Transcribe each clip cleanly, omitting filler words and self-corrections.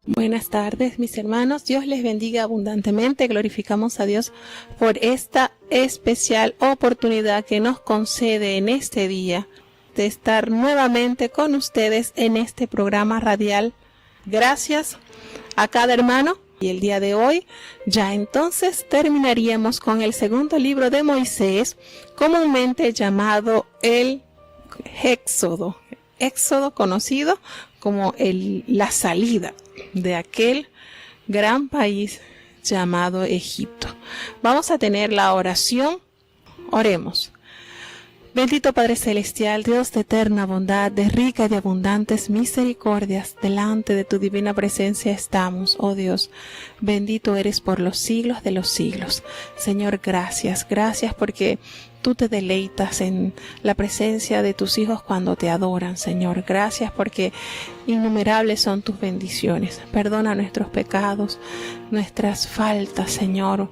Buenas tardes, mis hermanos. Dios les bendiga abundantemente. Glorificamos a Dios por esta especial oportunidad que nos concede en este día de estar nuevamente con ustedes en este programa radial. Gracias a cada hermano. Y el día de hoy ya entonces terminaríamos con el segundo libro de Moisés, comúnmente llamado el Éxodo. Éxodo conocido como la salida de aquel gran país llamado Egipto. Vamos a tener la oración. Oremos. Bendito Padre Celestial, Dios de eterna bondad, de rica y de abundantes misericordias, delante de tu divina presencia estamos, oh Dios. Bendito eres por los siglos de los siglos. Señor, gracias porque tú te deleitas en la presencia de tus hijos cuando te adoran, Señor. Gracias porque innumerables son tus bendiciones. Perdona nuestros pecados, nuestras faltas, Señor.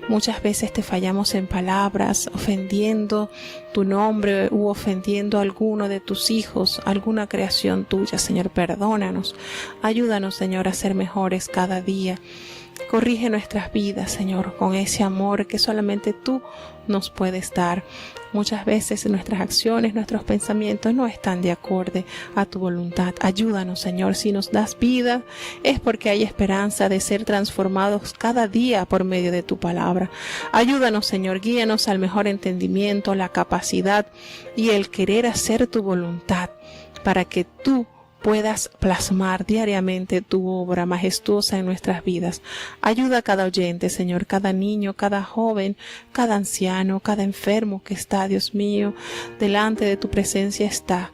Muchas veces te fallamos en palabras, ofendiendo tu nombre u ofendiendo a alguno de tus hijos, alguna creación tuya, Señor. Perdónanos. Ayúdanos, Señor, a ser mejores cada día. Corrige nuestras vidas, Señor, con ese amor que solamente tú nos puedes dar. Muchas veces nuestras acciones, nuestros pensamientos no están de acuerdo a tu voluntad. Ayúdanos, Señor. Si nos das vida, es porque hay esperanza de ser transformados cada día por medio de tu palabra. Ayúdanos, Señor. Guíanos al mejor entendimiento, la capacidad y el querer hacer tu voluntad para que tú puedas plasmar diariamente tu obra majestuosa en nuestras vidas. Ayuda a cada oyente, Señor, cada niño, cada joven, cada anciano, cada enfermo que está, Dios mío, delante de tu presencia está.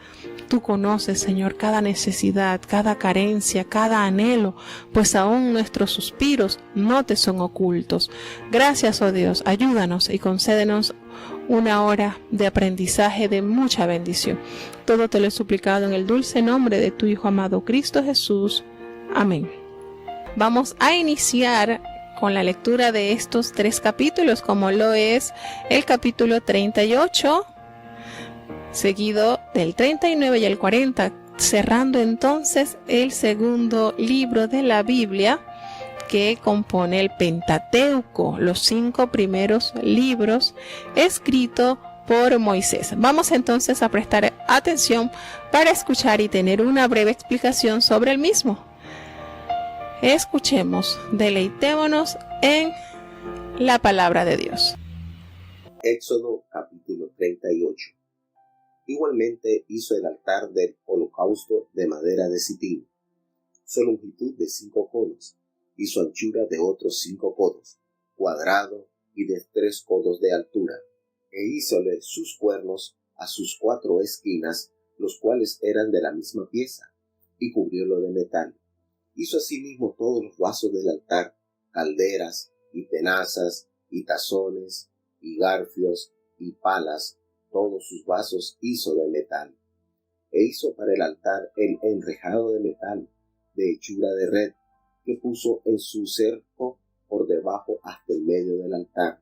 Tú conoces, Señor, cada necesidad, cada carencia, cada anhelo, pues aún nuestros suspiros no te son ocultos. Gracias, oh Dios, ayúdanos y concédenos una hora de aprendizaje de mucha bendición. Todo te lo he suplicado en el dulce nombre de tu Hijo amado Cristo Jesús. Amén. Vamos a iniciar con la lectura de estos 3 capítulos, como lo es el capítulo 38, seguido del 39 y el 40, cerrando entonces el segundo libro de la Biblia, que compone el Pentateuco, los 5 primeros libros escritos por Moisés. Vamos entonces a prestar atención para escuchar y tener una breve explicación sobre el mismo. Escuchemos, deleitémonos en la palabra de Dios. Éxodo capítulo 38. Igualmente hizo el altar del holocausto de madera de sitín, su longitud de 5 codos, y su anchura de otros 5 codos, cuadrado y de 3 codos de altura, e hízole sus cuernos a sus 4 esquinas, los cuales eran de la misma pieza, y cubriólo de metal. Hizo asimismo todos los vasos del altar, calderas, y tenazas, y tazones, y garfios, y palas, todos sus vasos hizo de metal. E hizo para el altar el enrejado de metal, de hechura de red, que puso en su cerco por debajo hasta el medio del altar.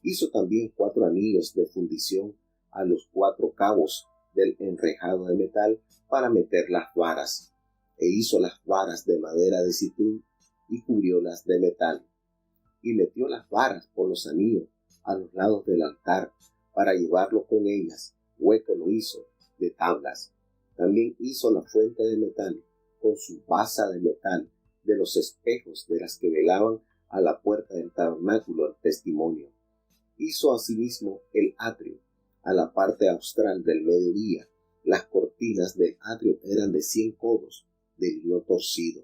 Hizo también 4 anillos de fundición a los 4 cabos del enrejado de metal para meter las varas. E hizo las varas de madera de sitín y cubriólas de metal. Y metió las varas por los anillos a los lados del altar para llevarlo con ellas. Hueco lo hizo de tablas. También hizo la fuente de metal con su basa de metal de los espejos de las que velaban a la puerta del tabernáculo del testimonio. Hizo asimismo el atrio a la parte austral del mediodía. Las cortinas del atrio eran de 100 codos de lino torcido.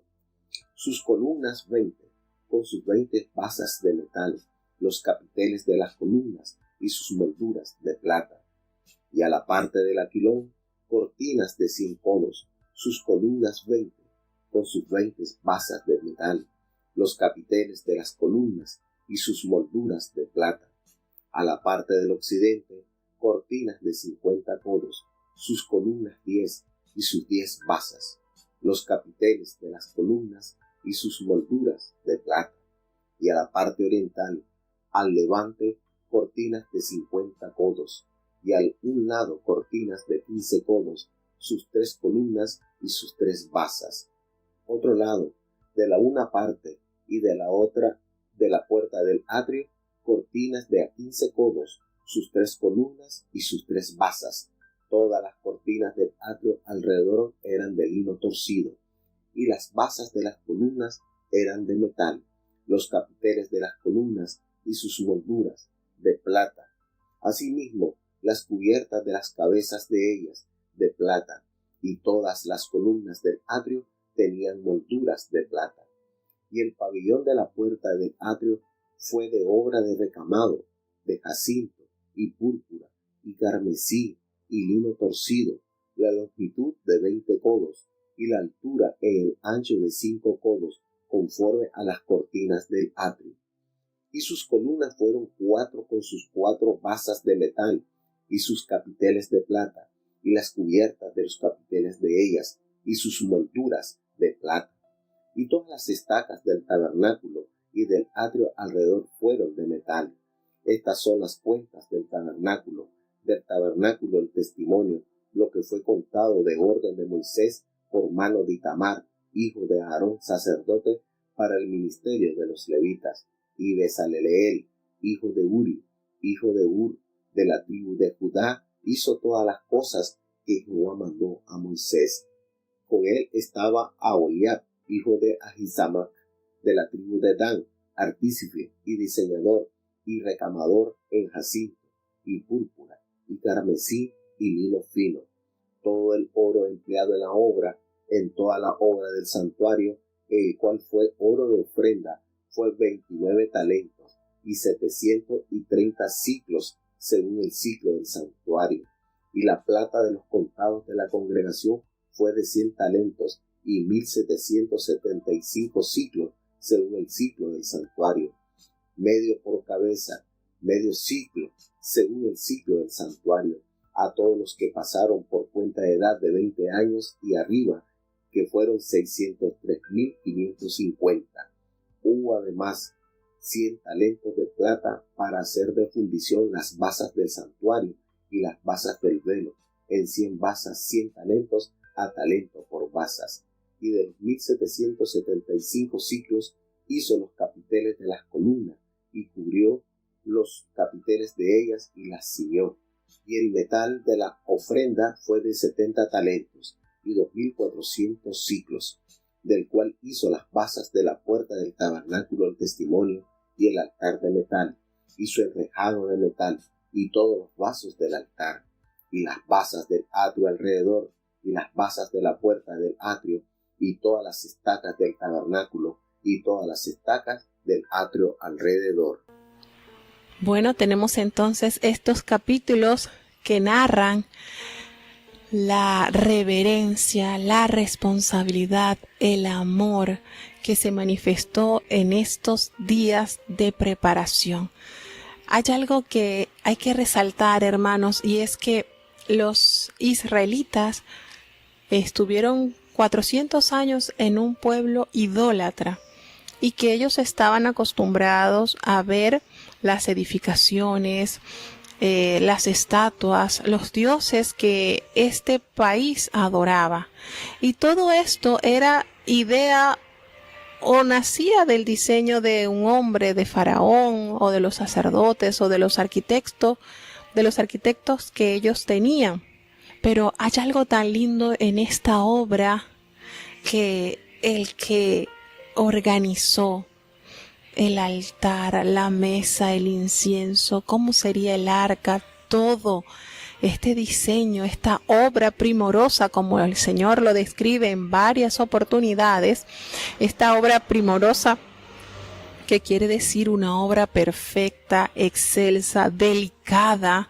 Sus columnas 20, con sus 20 basas de metal, los capiteles de las columnas y sus molduras de plata. Y a la parte del aquilón, cortinas de 100 codos, sus columnas 20, con sus 20 basas de metal, los capiteles de las columnas y sus molduras de plata. A la parte del occidente, cortinas de 50 codos, sus columnas 10 y sus 10 basas, los capiteles de las columnas y sus molduras de plata. Y a la parte oriental, al levante, cortinas de 50 codos, y al un lado cortinas de 15 codos, sus 3 columnas y sus 3 basas. Otro lado, de la una parte y de la otra de la puerta del atrio, cortinas de a 15 codos, sus 3 columnas y sus 3 basas. Todas las cortinas del atrio alrededor eran de lino torcido, y las basas de las columnas eran de metal, los capiteles de las columnas y sus molduras de plata. Asimismo, las cubiertas de las cabezas de ellas de plata, y todas las columnas del atrio tenían molduras de plata. Y el pabellón de la puerta del atrio fue de obra de recamado, de jacinto, y púrpura, y carmesí, y lino torcido, la longitud de 20 codos, y la altura en el ancho de 5 codos, conforme a las cortinas del atrio. Y sus columnas fueron 4 con sus 4 basas de metal, y sus capiteles de plata, y las cubiertas de los capiteles de ellas, y sus molduras de plata. Y todas las estacas del tabernáculo y del atrio alrededor fueron de metal. Estas son las cuentas del tabernáculo del testimonio, lo que fue contado de orden de Moisés por mano de Itamar, hijo de Aarón, sacerdote, para el ministerio de los levitas, y Besaleleel, hijo de Uri, hijo de Ur, de la tribu de Judá, hizo todas las cosas que Jehová mandó a Moisés. Con él estaba Aholiab, hijo de Ahisamac, de la tribu de Dan, artífice y diseñador y recamador en jacinto y púrpura y carmesí y lino fino. Todo el oro empleado en toda la obra del santuario, el cual fue oro de ofrenda, fue 29 talentos y 730 siclos según el ciclo del santuario. Y la plata de los contados de la congregación fue de 100 talentos y 1775 ciclos según el ciclo del santuario. Medio por cabeza, medio ciclo según el ciclo del santuario, a todos los que pasaron por cuenta de edad de 20 años y arriba, que fueron 603.550. Hubo además 100 talentos de plata para hacer de fundición las basas del santuario y las basas del velo, en 100 basas 100 talentos a talento por basas. Y de los 1775 ciclos hizo los capiteles de las columnas y cubrió los capiteles de ellas y las ciñó. Y el metal de la ofrenda fue de 70 talentos y 2400 ciclos, del cual hizo las basas de la puerta del tabernáculo del testimonio y el altar de metal, hizo el rejado de metal y todos los vasos del altar, y las basas del atrio alrededor, y las basas de la puerta del atrio, y todas las estacas del tabernáculo, y todas las estacas del atrio alrededor. Bueno, tenemos entonces estos capítulos que narran la reverencia, la responsabilidad, el amor que se manifestó en estos días de preparación. Hay algo que hay que resaltar, hermanos, y es que los israelitas estuvieron 400 años en un pueblo idólatra y que ellos estaban acostumbrados a ver las edificaciones, las estatuas, los dioses que este país adoraba. Y todo esto era idea o nacía del diseño de un hombre, de Faraón, o de los sacerdotes, o de los arquitectos que ellos tenían. Pero hay algo tan lindo en esta obra que el que organizó el altar, la mesa, el incienso, cómo sería el arca, todo este diseño, esta obra primorosa, como el Señor lo describe en varias oportunidades, esta obra primorosa que quiere decir una obra perfecta, excelsa, delicada.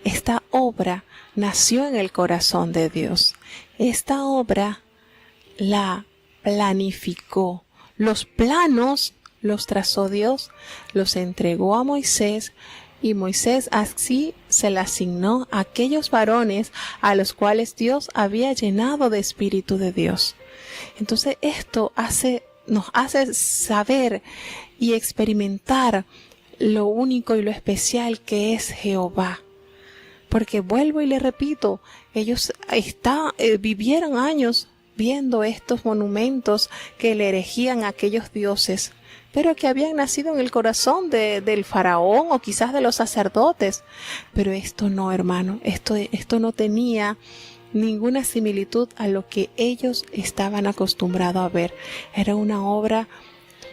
Esta obra nació en el corazón de Dios. Esta obra la planificó. Los planos los trazó Dios, los entregó a Moisés, y Moisés así se la asignó a aquellos varones a los cuales Dios había llenado de Espíritu de Dios. Entonces esto nos hace saber y experimentar lo único y lo especial que es Jehová. Porque vuelvo y le repito, ellos vivieron años viendo estos monumentos que le erigían a aquellos dioses, pero que habían nacido en el corazón del faraón o quizás de los sacerdotes. Pero esto no, hermano, esto no tenía ninguna similitud a lo que ellos estaban acostumbrados a ver. Era una obra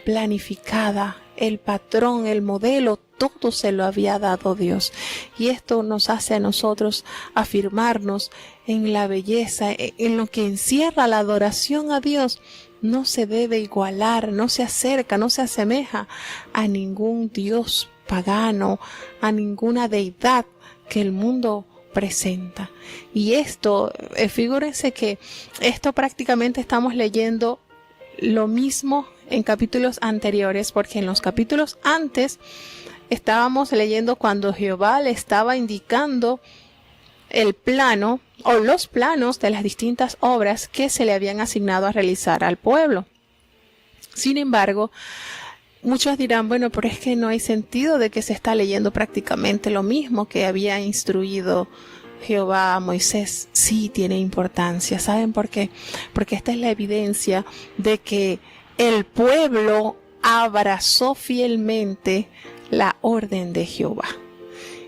planificada, el patrón, el modelo, todo se lo había dado Dios. Y esto nos hace a nosotros afirmarnos en la belleza, en lo que encierra la adoración a Dios. No se debe igualar, no se acerca, no se asemeja a ningún dios pagano, a ninguna deidad que el mundo presenta. Y esto, figúrense que esto prácticamente estamos leyendo lo mismo en capítulos anteriores, porque en los capítulos antes estábamos leyendo cuando Jehová le estaba indicando el plano o los planos de las distintas obras que se le habían asignado a realizar al pueblo. Sin embargo, muchos dirán, bueno, pero es que no hay sentido de que se está leyendo prácticamente lo mismo que había instruido Jehová a Moisés. Sí tiene importancia. ¿Saben por qué? Porque esta es la evidencia de que el pueblo abrazó fielmente la orden de Jehová.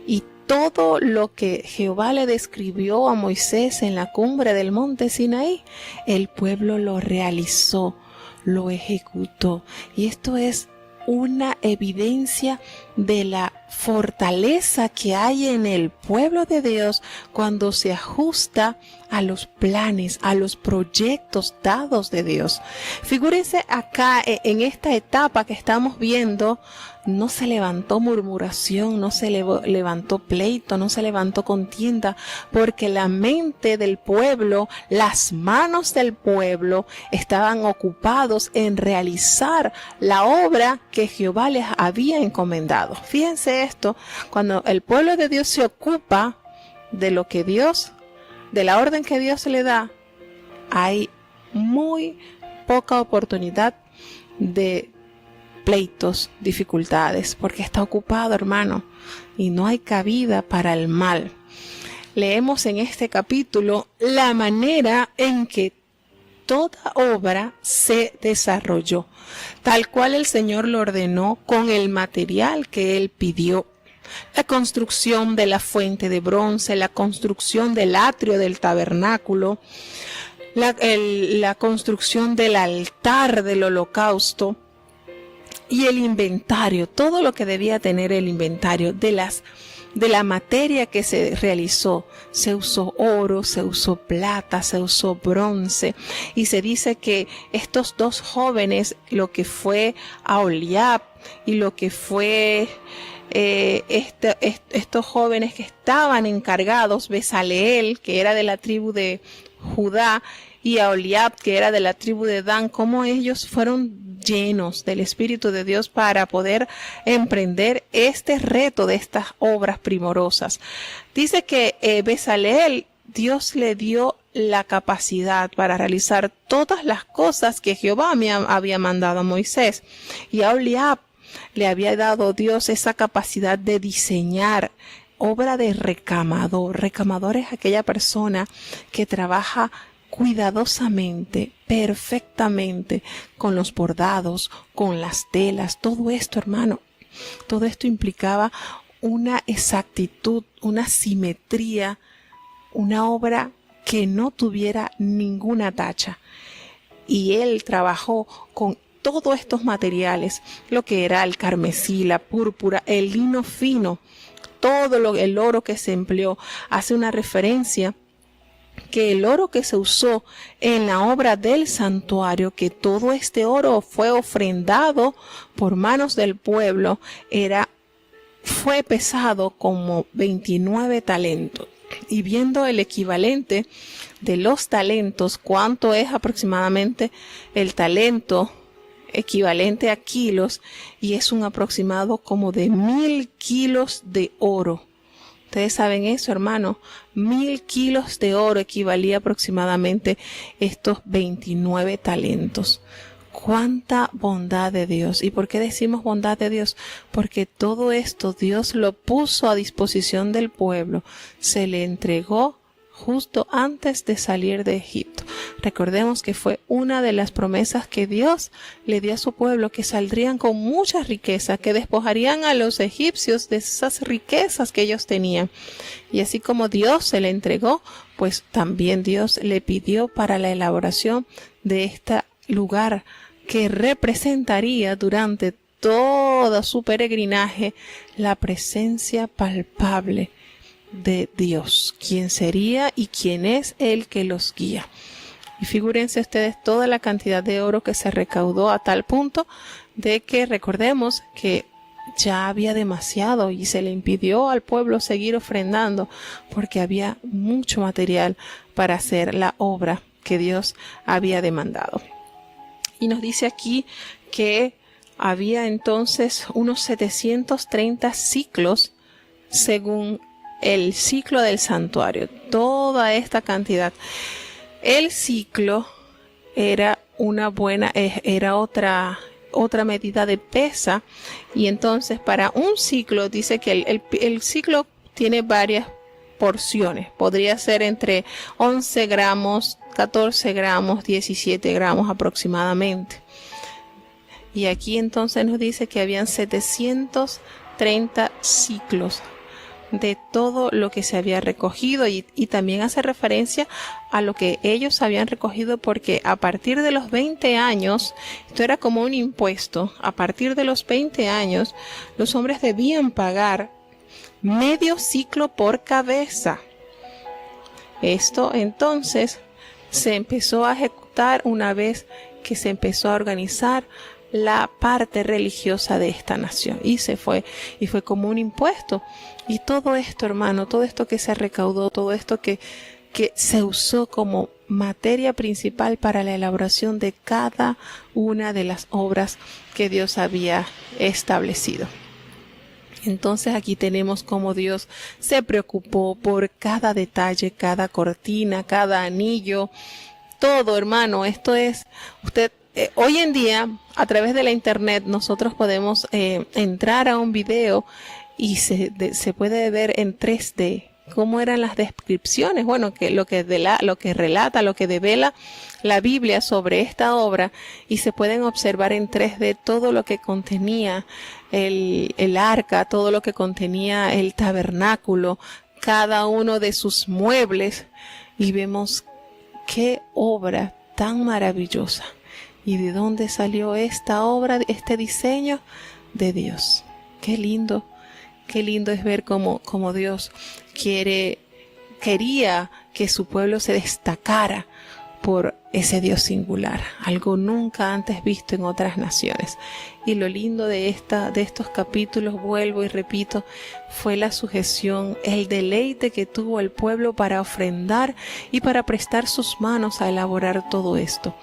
Y todo lo que Jehová le describió a Moisés en la cumbre del monte Sinaí, el pueblo lo realizó, lo ejecutó. Y esto es una evidencia de la fortaleza que hay en el pueblo de Dios cuando se ajusta a los planes, a los proyectos dados de Dios. Figúrense acá en esta etapa que estamos viendo, no se levantó murmuración, no se levantó pleito, no se levantó contienda, porque la mente del pueblo, las manos del pueblo estaban ocupados en realizar la obra que Jehová les había encomendado. Fíjense esto, cuando el pueblo de Dios se ocupa de lo que Dios, de la orden que Dios le da, hay muy poca oportunidad de pleitos, dificultades, porque está ocupado, hermano, y no hay cabida para el mal. Leemos en este capítulo la manera en que toda obra se desarrolló, tal cual el Señor lo ordenó con el material que Él pidió. La construcción de la fuente de bronce, la construcción del atrio del tabernáculo, la construcción del altar del holocausto y el inventario, todo lo que debía tener el inventario de la materia que se realizó. Se usó oro, se usó plata, se usó bronce, y se dice que estos dos jóvenes, lo que fue Aholiab y lo que fue estos jóvenes que estaban encargados, Bezaleel, que era de la tribu de Judá, y Aholiab, que era de la tribu de Dan, cómo ellos fueron llenos del Espíritu de Dios para poder emprender este reto de estas obras primorosas. Dice que Bezaleel, Dios le dio la capacidad para realizar todas las cosas que Jehová había mandado a Moisés, y a Aholiab le había dado Dios esa capacidad de diseñar obra de recamador. Recamador es aquella persona que trabaja cuidadosamente, perfectamente, con los bordados, con las telas. Todo esto, hermano, todo esto implicaba una exactitud, una simetría, una obra que no tuviera ninguna tacha. Y él trabajó con todos estos materiales, lo que era el carmesí, la púrpura, el lino fino, el oro que se empleó. Hace una referencia que el oro que se usó en la obra del santuario, que todo este oro fue ofrendado por manos del pueblo, fue pesado como 29 talentos. Y viendo el equivalente de los talentos, cuánto es aproximadamente el talento equivalente a kilos, y es un aproximado como de 1000 kilos de oro. Ustedes saben eso, hermano. 1000 kilos de oro equivalía aproximadamente estos 29 talentos. ¡Cuánta bondad de Dios! ¿Y por qué decimos bondad de Dios? Porque todo esto Dios lo puso a disposición del pueblo. Se le entregó justo antes de salir de Egipto. Recordemos que fue una de las promesas que Dios le dio a su pueblo, que saldrían con mucha riqueza, que despojarían a los egipcios de esas riquezas que ellos tenían. Y así como Dios se le entregó, pues también Dios le pidió para la elaboración de este lugar que representaría durante todo su peregrinaje la presencia palpable de Dios, quién sería y quién es el que los guía. Y figúrense ustedes toda la cantidad de oro que se recaudó, a tal punto de que recordemos que ya había demasiado y se le impidió al pueblo seguir ofrendando porque había mucho material para hacer la obra que Dios había demandado. Y nos dice aquí que había entonces unos 730 ciclos según el ciclo del santuario. Toda esta cantidad. El ciclo era otra medida de pesa, y entonces para un ciclo dice que el ciclo tiene varias porciones. Podría ser entre 11 gramos, 14 gramos, 17 gramos aproximadamente. Y aquí entonces nos dice que habían 730 ciclos de todo lo que se había recogido, y también hace referencia a lo que ellos habían recogido, porque a partir de los 20 años, esto era como un impuesto, a partir de los 20 años, los hombres debían pagar medio ciclo por cabeza. Esto entonces se empezó a ejecutar una vez que se empezó a organizar la parte religiosa de esta nación, y fue como un impuesto. Y todo esto, hermano, todo esto que se recaudó, todo esto que se usó como materia principal para la elaboración de cada una de las obras que Dios había establecido. Entonces aquí tenemos cómo Dios se preocupó por cada detalle, cada cortina, cada anillo, todo, hermano. Esto es, hoy en día, a través de la internet, nosotros podemos entrar a un video y se puede ver en 3D cómo eran las descripciones, bueno, lo que relata, lo que devela la Biblia sobre esta obra, y se pueden observar en 3D todo lo que contenía el arca, todo lo que contenía el tabernáculo, cada uno de sus muebles, y vemos qué obra tan maravillosa. ¿Y de dónde salió esta obra, este diseño? De Dios. Qué lindo es ver cómo Dios quería que su pueblo se destacara por ese Dios singular, algo nunca antes visto en otras naciones. Y lo lindo de estos capítulos, vuelvo y repito, fue la sujeción, el deleite que tuvo el pueblo para ofrendar y para prestar sus manos a elaborar todo esto.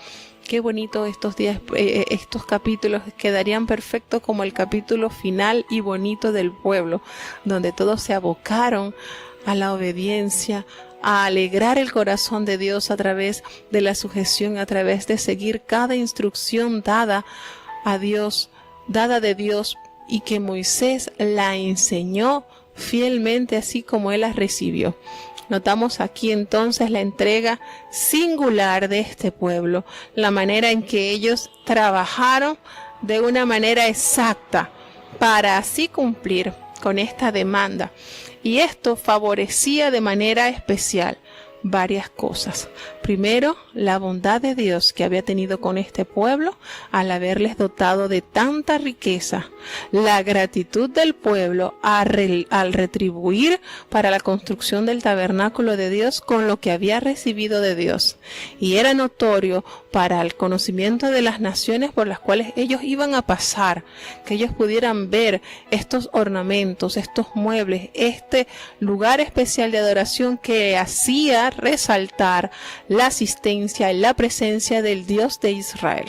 Qué bonito estos días, estos capítulos quedarían perfectos como el capítulo final y bonito del pueblo, donde todos se abocaron a la obediencia, a alegrar el corazón de Dios a través de la sujeción, a través de seguir cada instrucción dada de Dios, y que Moisés la enseñó fielmente así como él la recibió. Notamos aquí entonces la entrega singular de este pueblo, la manera en que ellos trabajaron de una manera exacta para así cumplir con esta demanda. Y esto favorecía de manera especial varias cosas. Primero, la bondad de Dios que había tenido con este pueblo al haberles dotado de tanta riqueza. La gratitud del pueblo al retribuir para la construcción del tabernáculo de Dios con lo que había recibido de Dios. Y era notorio para el conocimiento de las naciones por las cuales ellos iban a pasar, que ellos pudieran ver estos ornamentos, estos muebles, este lugar especial de adoración que hacía resaltar la asistencia y la presencia del Dios de Israel.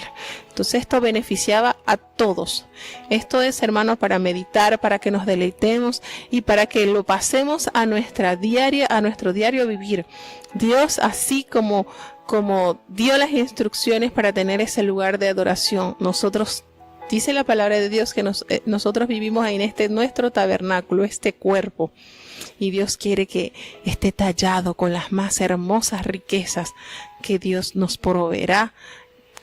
Entonces esto beneficiaba a todos. Esto es, hermanos, para meditar, para que nos deleitemos y para que lo pasemos a nuestro diario vivir. Dios, así como dio las instrucciones para tener ese lugar de adoración, nosotros, dice la palabra de Dios que nosotros vivimos en nuestro tabernáculo, este cuerpo. y Dios quiere que esté tallado con las más hermosas riquezas que Dios nos proveerá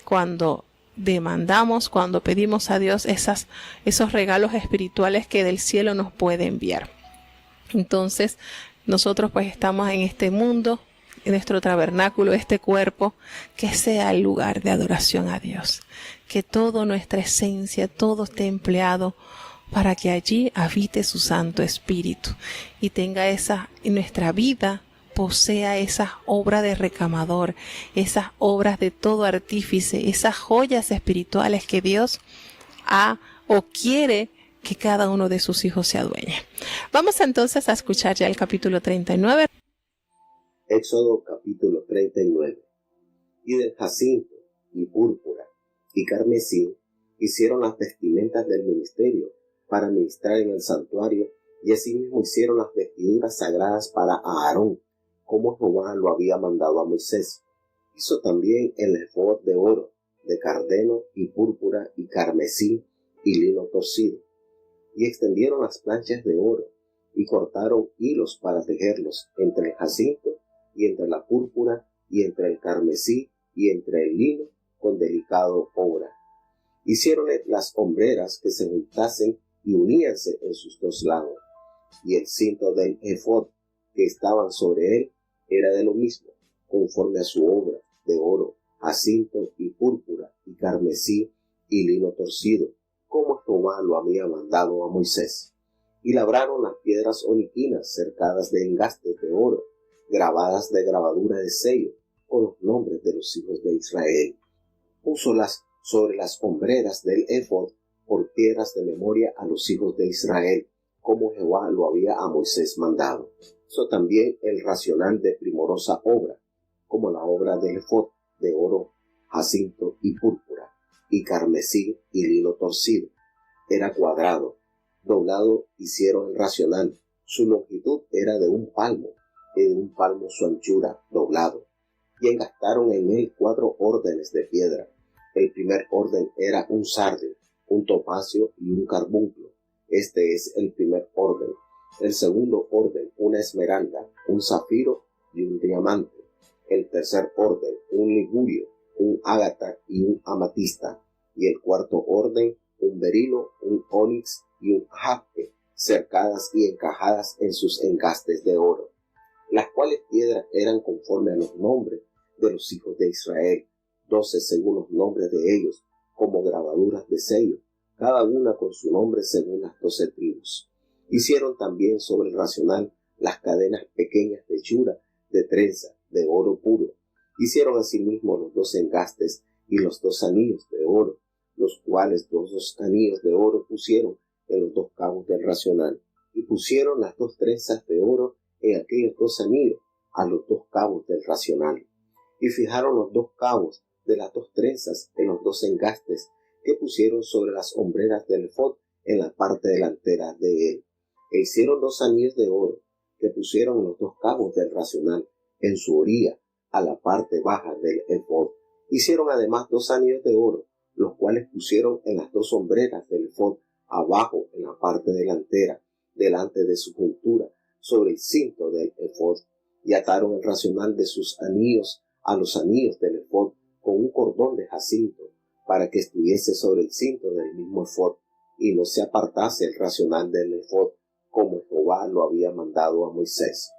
cuando demandamos, cuando pedimos a Dios esos regalos espirituales que del cielo nos puede enviar. Entonces, nosotros pues estamos en este mundo, en nuestro tabernáculo, este cuerpo, que sea el lugar de adoración a Dios. Que toda nuestra esencia, todo esté empleado para que allí habite su Santo Espíritu y tenga en nuestra vida, posea esas obras de recamador, esas obras de todo artífice, esas joyas espirituales que Dios ha o quiere que cada uno de sus hijos se adueñe. Vamos entonces a escuchar ya el capítulo 39. Éxodo capítulo 39. Y del jacinto, y púrpura, y carmesí, hicieron las vestimentas del ministerio para ministrar en el santuario, y asimismo hicieron las vestiduras sagradas para Aarón, como Jehová lo había mandado a Moisés. Hizo también el efod de oro, de cardeno, y púrpura, y carmesí, y lino torcido. Y extendieron las planchas de oro, y cortaron hilos para tejerlos entre el jacinto, y entre la púrpura, y entre el carmesí, y entre el lino, con delicado obra. Hicieronle las hombreras que se juntasen y uníanse en sus dos lados, y el cinto del efod que estaban sobre él era de lo mismo, conforme a su obra, de oro, jacinto y púrpura, y carmesí, y lino torcido, como Jehová lo había mandado a Moisés. Y labraron las piedras oniquinas cercadas de engastes de oro, grabadas de grabadura de sello, con los nombres de los hijos de Israel. Púsolas sobre las hombreras del efod por piedras de memoria a los hijos de Israel, como Jehová lo había a Moisés mandado. Hizo también el racional de primorosa obra, como la obra del efod, de oro, jacinto y púrpura, y carmesí y lino torcido. Era cuadrado. Doblado hicieron el racional. Su longitud era de un palmo, y de un palmo su anchura, doblado. Y engastaron en él 4 órdenes de piedra. El primer orden era un sardio, un topacio y un carbunclo. Este es el primer orden. El segundo orden, una esmeralda, un zafiro y un diamante. El tercer orden, un ligurio, un ágata y un amatista. Y el cuarto orden, un berilo, un onix y un jaspe, cercadas y encajadas en sus engastes de oro, las cuales piedras eran conforme a los nombres de los hijos de Israel, 12 según los nombres de ellos, como grabaduras de sello, cada una con su nombre según las 12 tribus. Hicieron también sobre el racional las cadenas pequeñas de hechura, de trenza, de oro puro. Hicieron asimismo los 2 engastes y los 2 anillos de oro, los cuales los 2 anillos de oro pusieron en los 2 cabos del racional, y pusieron las 2 trenzas de oro en aquellos 2 anillos a los 2 cabos del racional, y fijaron los 2 cabos de las 2 trenzas en los 2 engastes que pusieron sobre las hombreras del efod en la parte delantera de él, e hicieron 2 anillos de oro que pusieron en los 2 cabos del racional en su orilla a la parte baja del efod. Hicieron además 2 anillos de oro, los cuales pusieron en las 2 hombreras del efod abajo en la parte delantera, delante de su juntura, sobre el cinto del efod, y ataron el racional de sus anillos a los anillos del efod con un cordón de jacinto, para que estuviese sobre el cinto del mismo efod, y no se apartase el racional del efod, como Jehová lo había mandado a Moisés.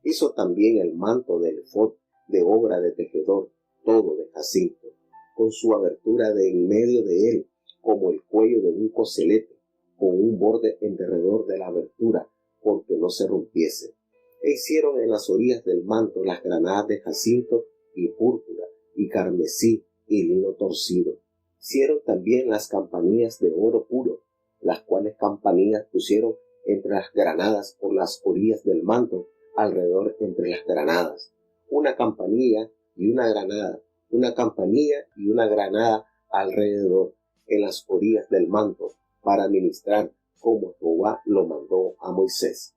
Hizo también el manto del efod de obra de tejedor, todo de jacinto, con su abertura de en medio de él, como el cuello de un coselete, con un borde en derredor de la abertura, porque no se rompiese. E hicieron en las orillas del manto las granadas de jacinto y púrpura, y carmesí y lino torcido. Hicieron también las campanillas de oro puro, las cuales campanillas pusieron entre las granadas por las orillas del manto, alrededor entre las granadas. Una campanilla y una granada, una campanilla y una granada alrededor, en las orillas del manto, para ministrar como Jehová lo mandó a Moisés.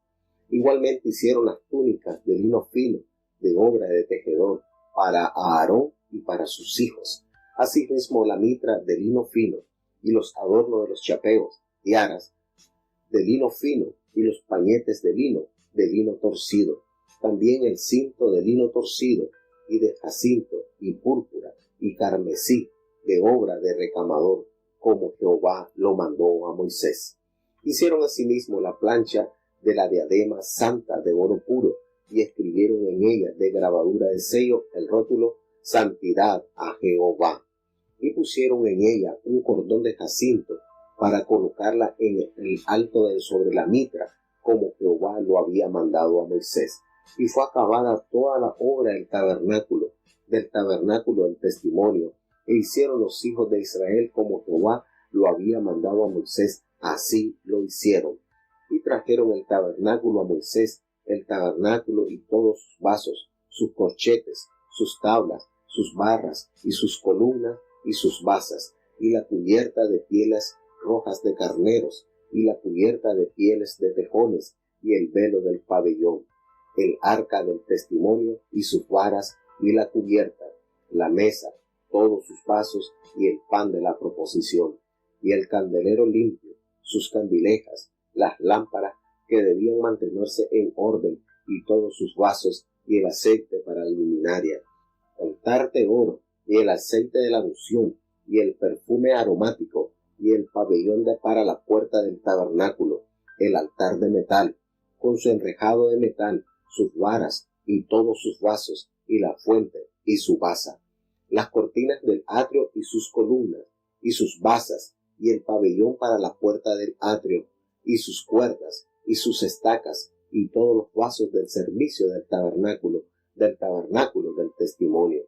Igualmente hicieron las túnicas de lino fino, de obra de tejedor, para Aarón y para sus hijos. Asimismo la mitra de lino fino, y los adornos de los chapeos, tiaras de lino fino, y los pañetes de lino, de lino torcido, también el cinto de lino torcido, y de jacinto, y púrpura, y carmesí, de obra de recamador, como Jehová lo mandó a Moisés. Hicieron asimismo la plancha de la diadema santa de oro puro, y escribieron en ella de grabadura de sello el rótulo Santidad a Jehová. Y pusieron en ella un cordón de jacinto para colocarla en el alto sobre la mitra, como Jehová lo había mandado a Moisés. Y fue acabada toda la obra del tabernáculo del testimonio, e hicieron los hijos de Israel como Jehová lo había mandado a Moisés, así lo hicieron. Y trajeron el tabernáculo a Moisés, el tabernáculo y todos sus vasos, sus corchetes, sus tablas, sus barras y sus columnas y sus basas, y la cubierta de pieles rojas de carneros, y la cubierta de pieles de tejones, y el velo del pabellón, el arca del testimonio y sus varas, y la cubierta, la mesa, todos sus vasos, y el pan de la proposición, y el candelero limpio, sus candilejas, las lámparas que debían mantenerse en orden, y todos sus vasos, y el aceite para la luminaria, el altar de oro, y el aceite de la unción, y el perfume aromático, y el pabellón para la puerta del tabernáculo, el altar de metal, con su enrejado de metal, sus varas, y todos sus vasos, y la fuente, y su basa, las cortinas del atrio y sus columnas, y sus basas, y el pabellón para la puerta del atrio, y sus cuerdas, y sus estacas, y todos los vasos del servicio del tabernáculo del testimonio,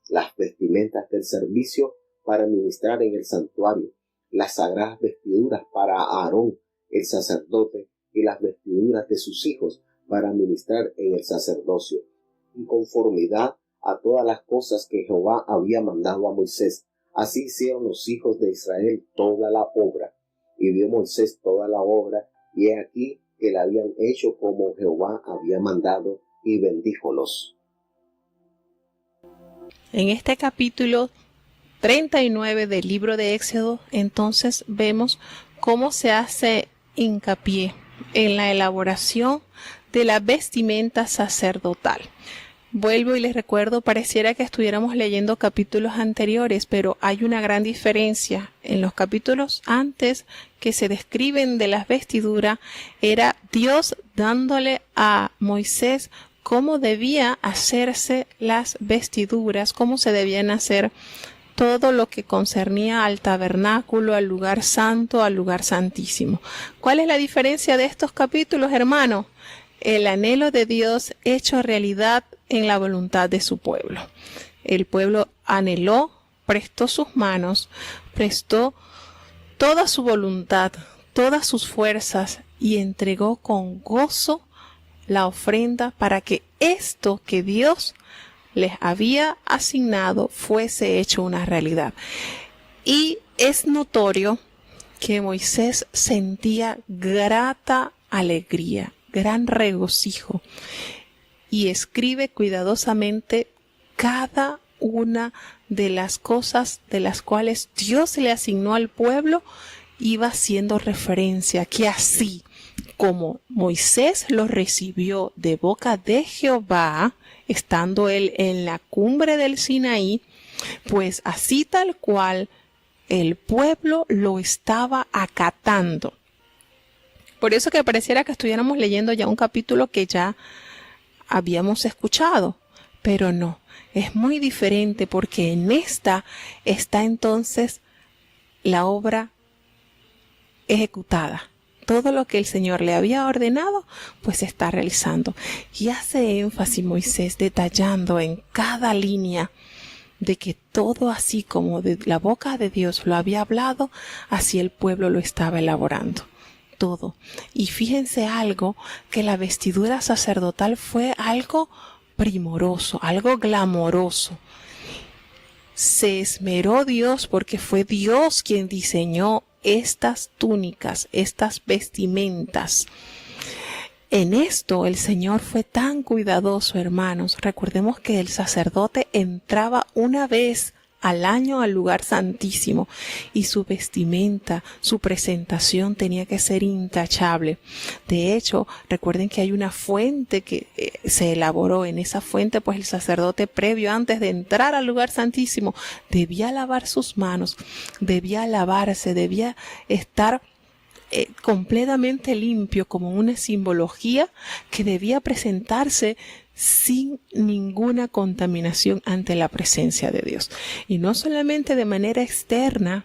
las vestimentas del servicio para ministrar en el santuario, las sagradas vestiduras para Aarón, el sacerdote, y las vestiduras de sus hijos para ministrar en el sacerdocio, en conformidad a todas las cosas que Jehová había mandado a Moisés. Así hicieron los hijos de Israel toda la obra. Y vio Moisés toda la obra, y he aquí que la habían hecho como Jehová había mandado, y bendíjolos. En este capítulo 39 del libro de Éxodo, entonces vemos cómo se hace hincapié en la elaboración de la vestimenta sacerdotal. Vuelvo y les recuerdo, pareciera que estuviéramos leyendo capítulos anteriores, pero hay una gran diferencia. En los capítulos antes que se describen de las vestiduras, era Dios dándole a Moisés cómo debía hacerse las vestiduras, cómo se debían hacer todo lo que concernía al tabernáculo, al lugar santo, al lugar santísimo. ¿Cuál es la diferencia de estos capítulos, hermano? El anhelo de Dios hecho realidad en la voluntad de su pueblo. El pueblo anheló, prestó sus manos, prestó toda su voluntad, todas sus fuerzas y entregó con gozo la ofrenda para que esto que Dios les había asignado fuese hecho una realidad. Y es notorio que Moisés sentía grata alegría, gran regocijo, y escribe cuidadosamente cada una de las cosas de las cuales Dios le asignó al pueblo, iba haciendo referencia que así como Moisés lo recibió de boca de Jehová, estando él en la cumbre del Sinaí, pues así tal cual el pueblo lo estaba acatando. Por eso que pareciera que estuviéramos leyendo ya un capítulo que ya habíamos escuchado, pero no, es muy diferente porque en esta está entonces la obra ejecutada. Todo lo que el Señor le había ordenado, pues se está realizando. Y hace énfasis Moisés detallando en cada línea de que todo así como de la boca de Dios lo había hablado, así el pueblo lo estaba elaborando. Todo. Y fíjense algo, que la vestidura sacerdotal fue algo primoroso, algo glamoroso. Se esmeró Dios porque fue Dios quien diseñó estas túnicas, estas vestimentas. En esto el Señor fue tan cuidadoso, hermanos. Recordemos que el sacerdote entraba una vez al año al lugar santísimo, y su vestimenta, su presentación tenía que ser intachable. De hecho, recuerden que hay una fuente que se elaboró. En esa fuente, pues el sacerdote, previo antes de entrar al lugar santísimo, debía lavar sus manos, debía lavarse, debía estar completamente limpio, como una simbología que debía presentarse sin ninguna contaminación ante la presencia de Dios. Y no solamente de manera externa,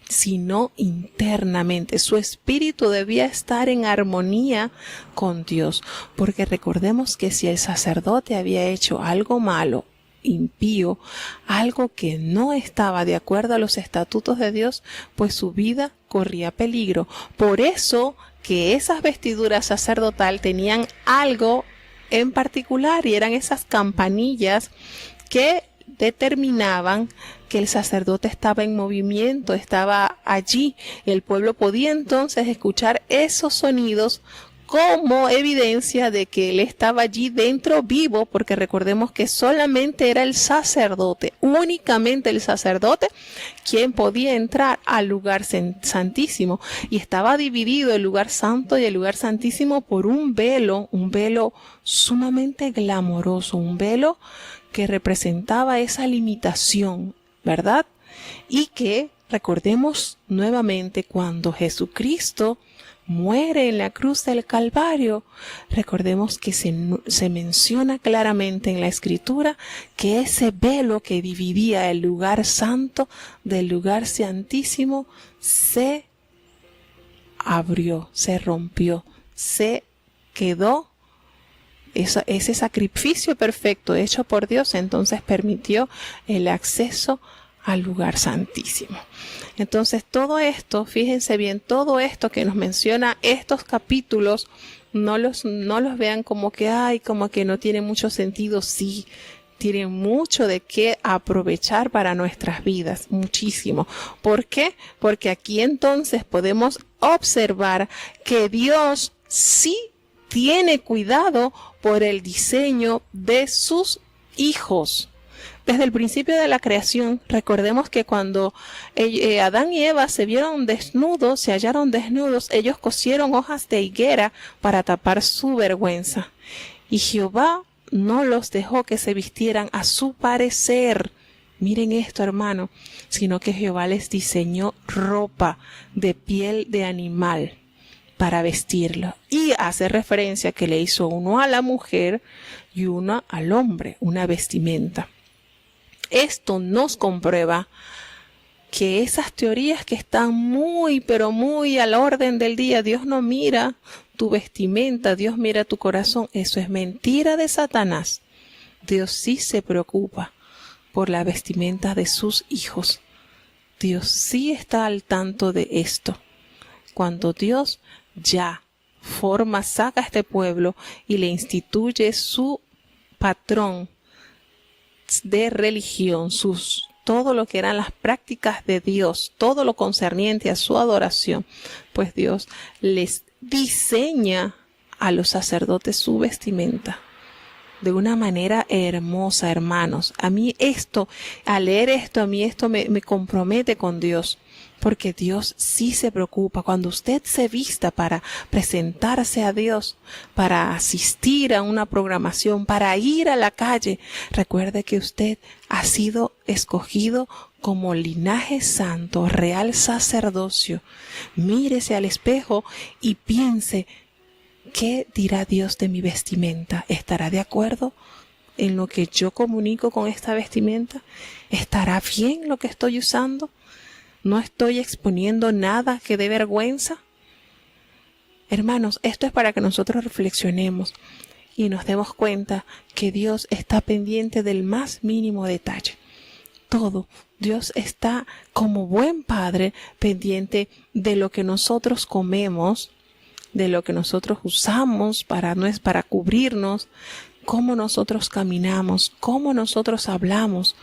sino internamente. Su espíritu debía estar en armonía con Dios, porque recordemos que si el sacerdote había hecho algo malo, impío, algo que no estaba de acuerdo a los estatutos de Dios, pues su vida corría peligro. Por eso que esas vestiduras sacerdotal tenían algo en particular, y eran esas campanillas que determinaban que el sacerdote estaba en movimiento, estaba allí. El pueblo podía entonces escuchar esos sonidos como evidencia de que él estaba allí dentro vivo, porque recordemos que solamente era el sacerdote, únicamente el sacerdote, quien podía entrar al lugar santísimo, y estaba dividido el lugar santo y el lugar santísimo por un velo sumamente glamoroso, un velo que representaba esa limitación, ¿verdad? Y que recordemos nuevamente, cuando Jesucristo muere en la cruz del Calvario, recordemos que se menciona claramente en la Escritura que ese velo que dividía el lugar santo del lugar santísimo se abrió, se rompió, se quedó. Ese sacrificio perfecto hecho por Dios entonces permitió el acceso al lugar santísimo. Entonces todo esto, fíjense bien, todo esto que nos menciona estos capítulos, no los vean como que como que no tiene mucho sentido. Sí, tiene mucho de qué aprovechar para nuestras vidas, muchísimo. ¿Por qué? Porque aquí entonces podemos observar que Dios sí tiene cuidado por el diseño de sus hijos. Desde el principio de la creación, recordemos que cuando Adán y Eva se vieron desnudos, se hallaron desnudos, ellos cosieron hojas de higuera para tapar su vergüenza. Y Jehová no los dejó que se vistieran a su parecer. Miren esto, hermano, sino que Jehová les diseñó ropa de piel de animal para vestirlo. Y hace referencia que le hizo uno a la mujer y uno al hombre, una vestimenta. Esto nos comprueba que esas teorías que están muy, pero muy al orden del día, Dios no mira tu vestimenta, Dios mira tu corazón, eso es mentira de Satanás. Dios sí se preocupa por la vestimenta de sus hijos. Dios sí está al tanto de esto. Cuando Dios ya saca a este pueblo y le instituye su patrón de religión, todo lo que eran las prácticas de Dios, todo lo concerniente a su adoración, pues Dios les diseña a los sacerdotes su vestimenta de una manera hermosa, hermanos. A mí al leer esto, me compromete con Dios, porque Dios sí se preocupa. Cuando usted se vista para presentarse a Dios, para asistir a una programación, para ir a la calle, recuerde que usted ha sido escogido como linaje santo, real sacerdocio. Mírese al espejo y piense: ¿qué dirá Dios de mi vestimenta? ¿Estará de acuerdo en lo que yo comunico con esta vestimenta? ¿Estará bien lo que estoy usando? ¿No estoy exponiendo nada que dé vergüenza? Hermanos, esto es para que nosotros reflexionemos y nos demos cuenta que Dios está pendiente del más mínimo detalle. Todo. Dios está como buen padre pendiente de lo que nosotros comemos, de lo que nosotros usamos para cubrirnos, cómo nosotros caminamos, cómo nosotros hablamos.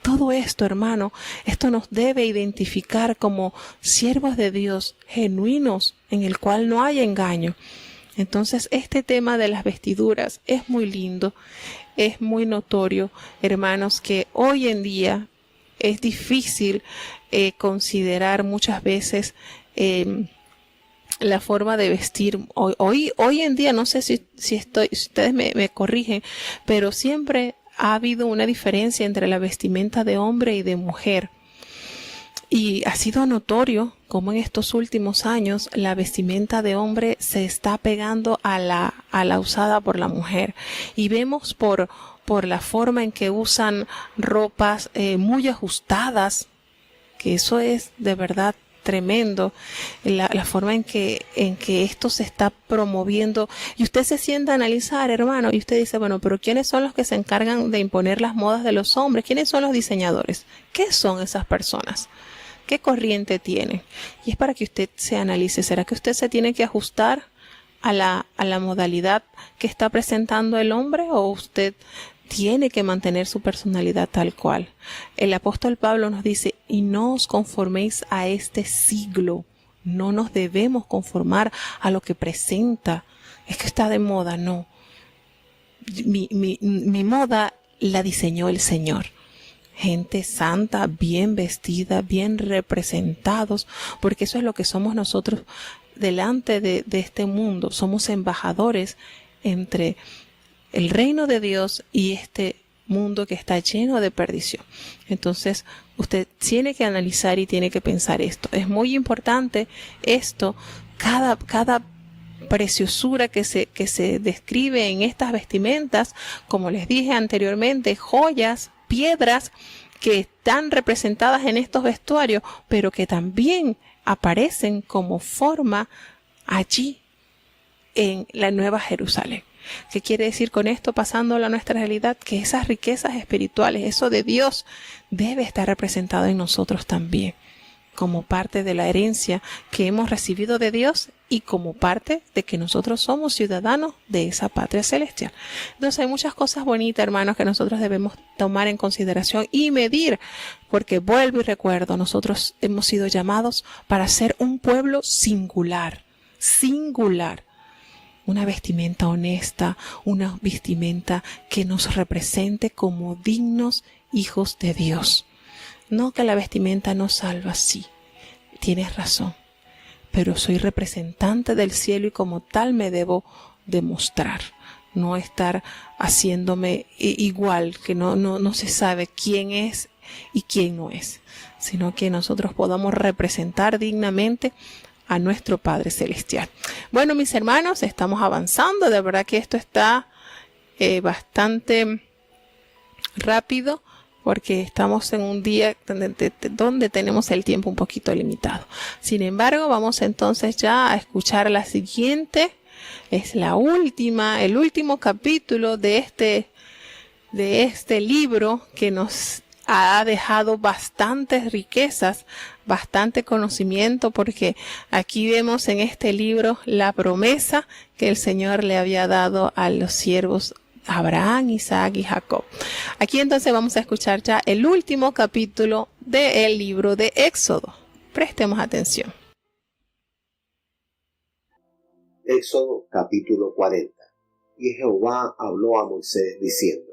Todo esto, hermano, esto nos debe identificar como siervos de Dios genuinos, en el cual no hay engaño. Entonces, este tema de las vestiduras es muy lindo, es muy notorio, hermanos, que hoy en día es difícil considerar muchas veces la forma de vestir. Hoy en día, no sé si ustedes me corrigen, pero siempre ha habido una diferencia entre la vestimenta de hombre y de mujer. Y ha sido notorio como en estos últimos años la vestimenta de hombre se está pegando a la usada por la mujer. Y vemos por la forma en que usan ropas muy ajustadas, que eso es de verdad tremendo, la forma en que esto se está promoviendo. Y usted se sienta a analizar, hermano, y usted dice, bueno, pero ¿quiénes son los que se encargan de imponer las modas de los hombres? ¿Quiénes son los diseñadores? ¿Qué son esas personas? ¿Qué corriente tienen? Y es para que usted se analice. ¿Será que usted se tiene que ajustar a la modalidad que está presentando el hombre, o usted tiene que mantener su personalidad tal cual? El apóstol Pablo nos dice, y no os conforméis a este siglo. No nos debemos conformar a lo que presenta. Es que está de moda, no. Mi moda la diseñó el Señor. Gente santa, bien vestida, bien representados, porque eso es lo que somos nosotros delante de este mundo. Somos embajadores entre el reino de Dios y este mundo que está lleno de perdición. Entonces, usted tiene que analizar y tiene que pensar esto. Es muy importante esto, cada preciosura que se describe en estas vestimentas, como les dije anteriormente, joyas, piedras que están representadas en estos vestuarios, pero que también aparecen como forma allí en la Nueva Jerusalén. ¿Qué quiere decir con esto? Pasándolo a nuestra realidad, que esas riquezas espirituales, eso de Dios, debe estar representado en nosotros también, como parte de la herencia que hemos recibido de Dios y como parte de que nosotros somos ciudadanos de esa patria celestial. Entonces hay muchas cosas bonitas, hermanos, que nosotros debemos tomar en consideración y medir, porque vuelvo y recuerdo, nosotros hemos sido llamados para ser un pueblo singular, una vestimenta honesta, una vestimenta que nos represente como dignos hijos de Dios. No que la vestimenta no salva, sí, tienes razón, pero soy representante del cielo y como tal me debo demostrar. No estar haciéndome igual, que no se sabe quién es y quién no es, sino que nosotros podamos representar dignamente a nuestro Padre Celestial. Bueno, mis hermanos, estamos avanzando. De verdad que esto está bastante rápido, porque estamos en un día donde tenemos el tiempo un poquito limitado. Sin embargo, vamos entonces ya a escuchar la siguiente. Es el último capítulo de este libro, que nos ha dejado bastantes riquezas, bastante conocimiento, porque aquí vemos en este libro la promesa que el Señor le había dado a los siervos Abraham, Isaac y Jacob. Aquí entonces vamos a escuchar ya el último capítulo del libro de Éxodo. Prestemos atención. Éxodo capítulo 40. Y Jehová habló a Moisés diciendo: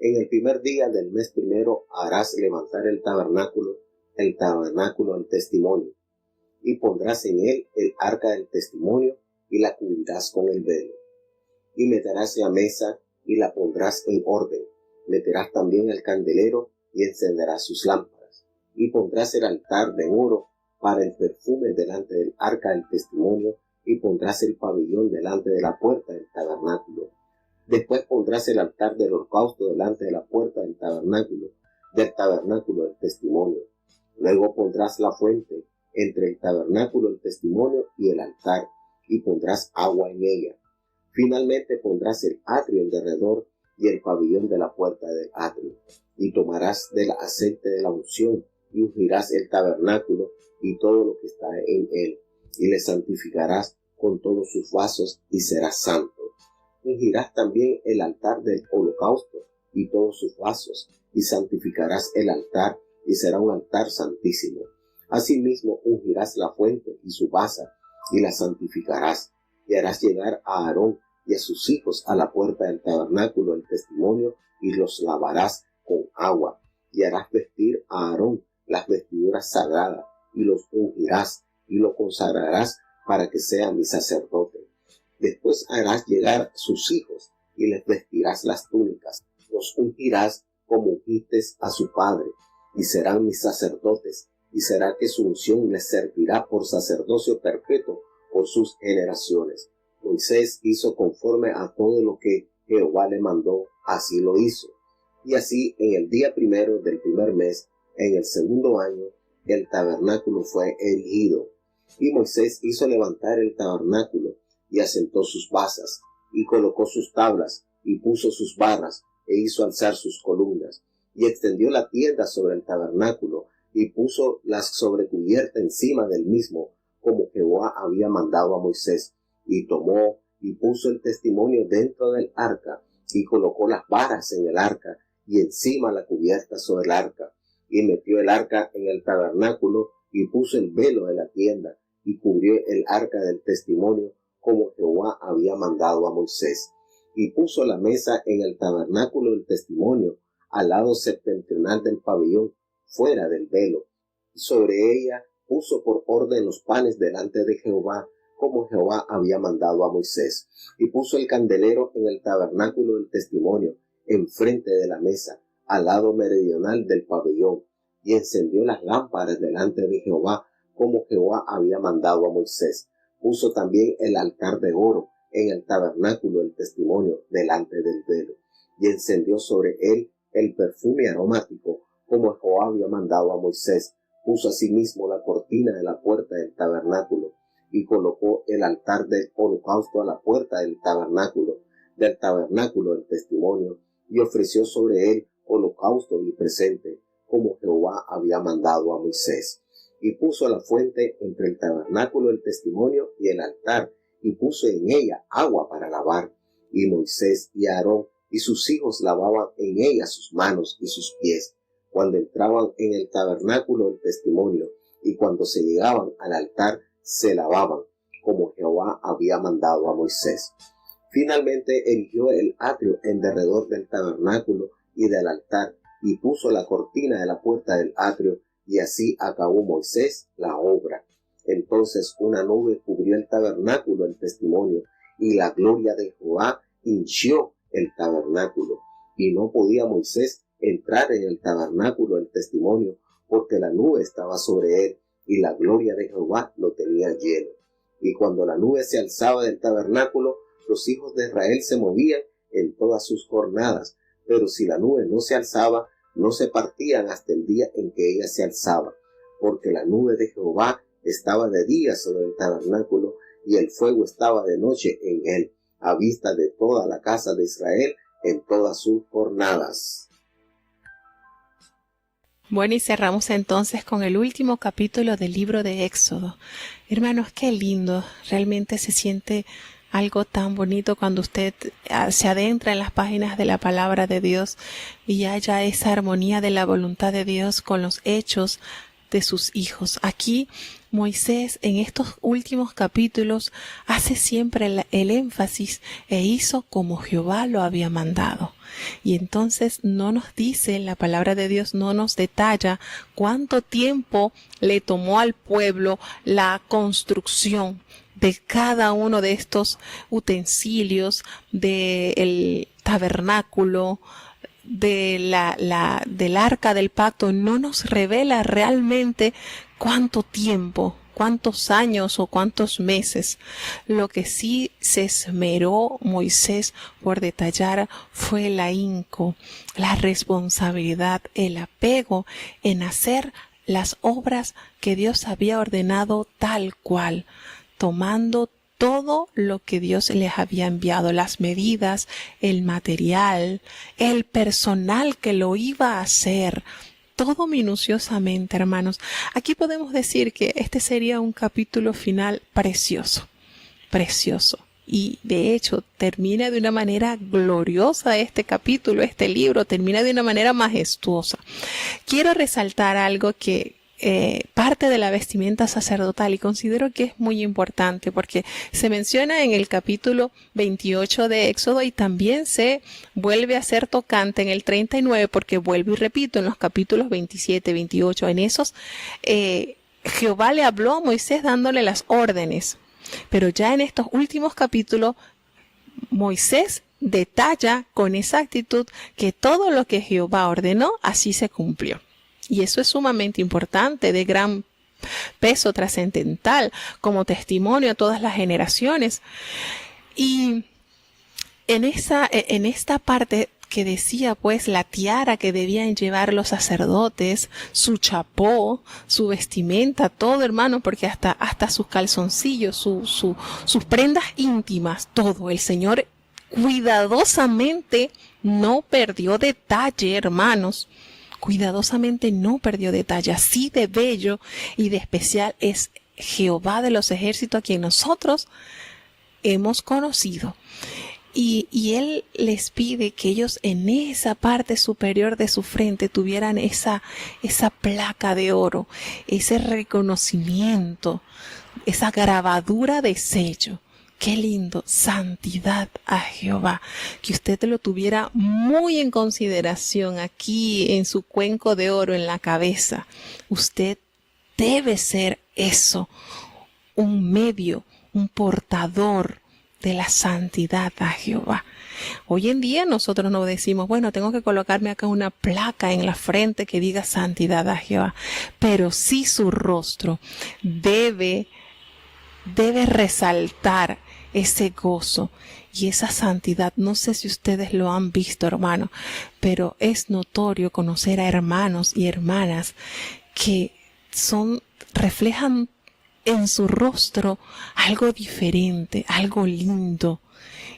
en el primer día del mes primero harás levantar el tabernáculo del testimonio, y pondrás en él el arca del testimonio, y la cubrirás con el velo. Y meterás la mesa, y la pondrás en orden. Meterás también el candelero, y encenderás sus lámparas. Y pondrás el altar de oro para el perfume delante del arca del testimonio, y pondrás el pabellón delante de la puerta del tabernáculo. Después pondrás el altar del holocausto delante de la puerta del tabernáculo del testimonio. Luego pondrás la fuente entre el tabernáculo del testimonio y el altar, y pondrás agua en ella. Finalmente pondrás el atrio en derredor y el pabellón de la puerta del atrio. Y tomarás del aceite de la unción, y ungirás el tabernáculo y todo lo que está en él, y le santificarás con todos sus vasos, y será santo. Ungirás también el altar del holocausto y todos sus vasos, y santificarás el altar, y será un altar santísimo. Asimismo ungirás la fuente y su basa, y la santificarás, y harás llegar a Aarón y a sus hijos a la puerta del tabernáculo del testimonio, y los lavarás con agua, y harás vestir a Aarón las vestiduras sagradas, y los ungirás, y lo consagrarás para que sea mi sacerdote. Después harás llegar sus hijos, y les vestirás las túnicas, los ungirás como ungiste a su padre, y serán mis sacerdotes, y será que su unción les servirá por sacerdocio perpetuo por sus generaciones. Moisés hizo conforme a todo lo que Jehová le mandó, así lo hizo. Y así, en el día primero del primer mes, en el segundo año, el tabernáculo fue erigido. Y Moisés hizo levantar el tabernáculo, y asentó sus basas, y colocó sus tablas, y puso sus barras, e hizo alzar sus columnas, y extendió la tienda sobre el tabernáculo, y puso la sobrecubierta encima del mismo, como Jehová había mandado a Moisés, y tomó y puso el testimonio dentro del arca, y colocó las varas en el arca, y encima la cubierta sobre el arca, y metió el arca en el tabernáculo, y puso el velo de la tienda, y cubrió el arca del testimonio, como Jehová había mandado a Moisés. Y puso la mesa en el tabernáculo del testimonio, al lado septentrional del pabellón, fuera del velo. Sobre ella puso por orden los panes delante de Jehová, como Jehová había mandado a Moisés. Y puso el candelero en el tabernáculo del testimonio, enfrente de la mesa, al lado meridional del pabellón. Y encendió las lámparas delante de Jehová, como Jehová había mandado a Moisés. Puso también el altar de oro en el tabernáculo del testimonio, delante del velo. Y encendió sobre él el perfume aromático, como Jehová había mandado a Moisés. Puso asimismo la cortina de la puerta del tabernáculo, y colocó el altar del holocausto a la puerta del tabernáculo del testimonio, y ofreció sobre él holocausto y presente, como Jehová había mandado a Moisés. Y puso la fuente entre el tabernáculo del testimonio y el altar, y puso en ella agua para lavar. Y Moisés y Aarón y sus hijos lavaban en ella sus manos y sus pies, cuando entraban en el tabernáculo del testimonio, y cuando se llegaban al altar se lavaban, como Jehová había mandado a Moisés. Finalmente erigió el atrio en derredor del tabernáculo y del altar, y puso la cortina de la puerta del atrio, y así acabó Moisés la obra. Entonces una nube cubrió el tabernáculo del testimonio, y la gloria de Jehová hinchió el tabernáculo, y no podía Moisés entrar en el tabernáculo del testimonio, porque la nube estaba sobre él, y la gloria de Jehová lo tenía lleno. Y cuando la nube se alzaba del tabernáculo, los hijos de Israel se movían en todas sus jornadas, pero si la nube no se alzaba, no se partían hasta el día en que ella se alzaba, porque la nube de Jehová estaba de día sobre el tabernáculo, y el fuego estaba de noche en él, a vista de toda la casa de Israel en todas sus jornadas. Bueno, y cerramos entonces con el último capítulo del libro de Éxodo. Hermanos, qué lindo, realmente se siente algo tan bonito cuando usted se adentra en las páginas de la palabra de Dios y haya esa armonía de la voluntad de Dios con los hechos de sus hijos. Aquí Moisés en estos últimos capítulos hace siempre el énfasis e hizo como Jehová lo había mandado. Y entonces no nos dice, la palabra de Dios no nos detalla cuánto tiempo le tomó al pueblo la construcción de cada uno de estos utensilios del tabernáculo, del arca del pacto. No nos revela realmente cuánto tiempo, cuántos años o cuántos meses. Lo que sí se esmeró Moisés por detallar fue el ahínco, la responsabilidad, el apego en hacer las obras que Dios había ordenado tal cual, tomando todo lo que Dios les había enviado, las medidas, el material, el personal que lo iba a hacer, todo minuciosamente, hermanos. Aquí podemos decir que este sería un capítulo final precioso, precioso. Y de hecho termina de una manera gloriosa este capítulo, este libro termina de una manera majestuosa. Quiero resaltar algo que parte de la vestimenta sacerdotal, y considero que es muy importante porque se menciona en el capítulo 28 de Éxodo y también se vuelve a ser tocante en el 39, porque vuelvo y repito, en los capítulos 27, 28, en esos Jehová le habló a Moisés dándole las órdenes, pero ya en estos últimos capítulos Moisés detalla con exactitud que todo lo que Jehová ordenó así se cumplió. Y eso es sumamente importante, de gran peso trascendental, como testimonio a todas las generaciones. Y en esta parte que decía, pues, la tiara que debían llevar los sacerdotes, su chapó, su vestimenta, todo, hermano, porque hasta sus calzoncillos, sus prendas íntimas, todo, el Señor cuidadosamente no perdió detalle, hermanos. Cuidadosamente no perdió detalle. Así de bello y de especial es Jehová de los ejércitos, a quien nosotros hemos conocido. Y Él les pide que ellos en esa parte superior de su frente tuvieran esa placa de oro, ese reconocimiento, esa grabadura de sello. Qué lindo, santidad a Jehová, que usted lo tuviera muy en consideración aquí en su cuenco de oro en la cabeza. Usted debe ser eso, un medio, un portador de la santidad a Jehová. Hoy en día nosotros no decimos, bueno, tengo que colocarme acá una placa en la frente que diga santidad a Jehová, pero sí su rostro debe resaltar ese gozo y esa santidad. No sé si ustedes lo han visto, hermano, pero es notorio conocer a hermanos y hermanas que reflejan en su rostro algo diferente, algo lindo.